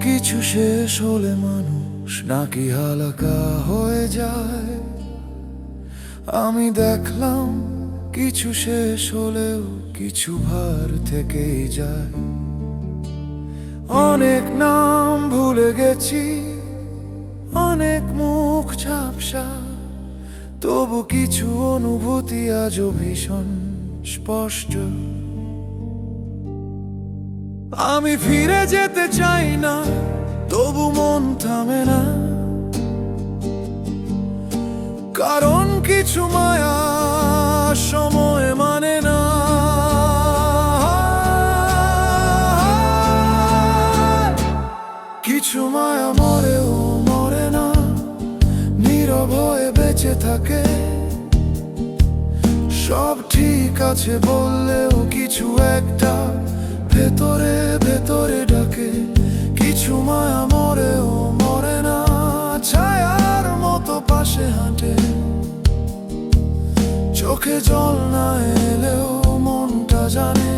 কিছু শেষ হলে মানুষ নাকি হালকা হয়ে যায়। আমি দেখলাম কিছু শেষ হলেও কিছু ভার থেকেই যায়। অনেক নাম ভুলে গেছি, অনেক মুখ ঝাপসা, তবু কিছু অনুভূতি আজও ভীষণ স্পষ্ট। আমি ফিরে যেতে চাই না, তবু মন থামে না, কারণ কিছু মায়া সময় মানে না। কিছু মায়া মরেও মরে না, নীরব হয়ে বেঁচে থাকে। সব ঠিক আছে বললেও কিছু একটা ভেতরে ভেতরে ডাকে। কিছু মায়া মরেও মরে না, ছায়ার মতো পাশে হাঁটে। চোখে জল না এলেও মনটা জানে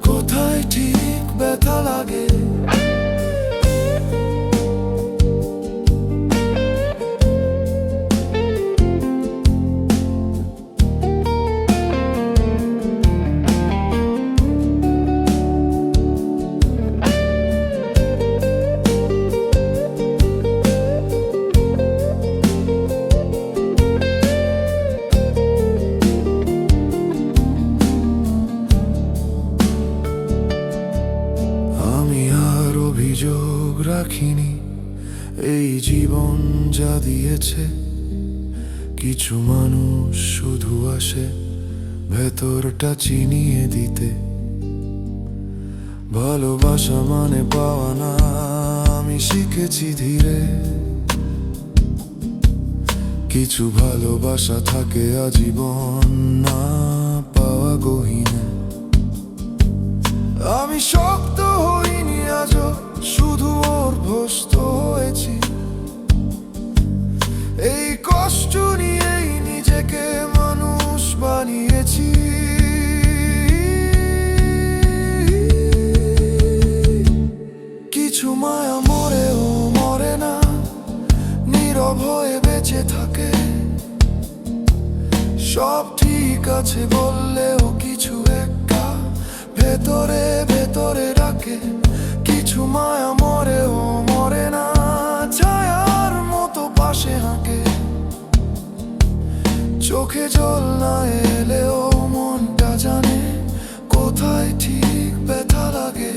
কোথায় ঠিক ব্যথা লাগে। অভিযোগ রাখিনি এই জীবন যা দিয়েছে। কিছু মানুষ শুধু আসে ভেতরটা চিনিয়ে দিতে। ভালোবাসা মানে পাওয়া না, আমি শিখেছি ধীরে। কিছু ভালোবাসা থাকে আজীবন, না পাওয়া গহীনে। আমি শক্ত হইনি আজও, শুধু অভ্যস্ত হয়েছি। এই কষ্ট নিয়েই নিজেকে মানুষ বানিয়েছি। কিছু মায়া মরেও মরে না, নীরব হয়ে বেঁচে থাকে। সব ঠিক আছে বললেও কিছু একটা ভেতরে ভেতরে রাখে। কিছু মায়া মরেও মরে না, ছায়ার মতো পাশে হাঁকে। চোখে জল না এলেও মনটা জানে কোথায় ঠিক ব্যথা লাগে।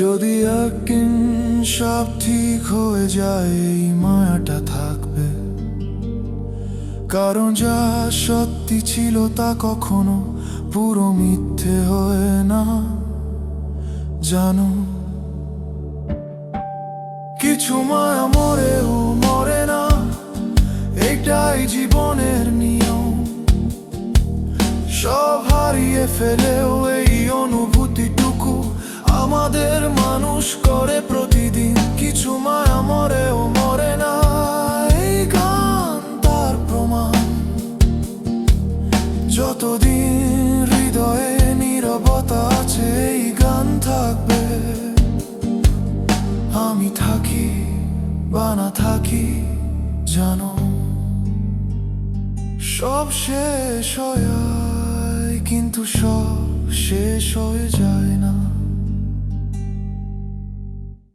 যদি একদিন সব ঠিক হয়ে যায়, এই মায়াটা থাকবে। কারণ যা সত্যি ছিল তা কখনো পুরো মিথ্যে হয় না, জানো। কিছু মায়া মরেও মরে না, এটাই জীবনের নিয়ম। সব হারিয়ে ফেলেও এই অনুভূতিটুকু আমাদের মানুষ করে প্রতিদিন। কিছু মায়া মরেও মরে না, এই গান তার প্রমাণ। যতদিন হৃদয়ে নীরবতা আছে, এই গান থাকবে। আমি থাকি বা না থাকি জানো, সব শেষ হয় কিন্তু সব শেষ হয়ে যায় না।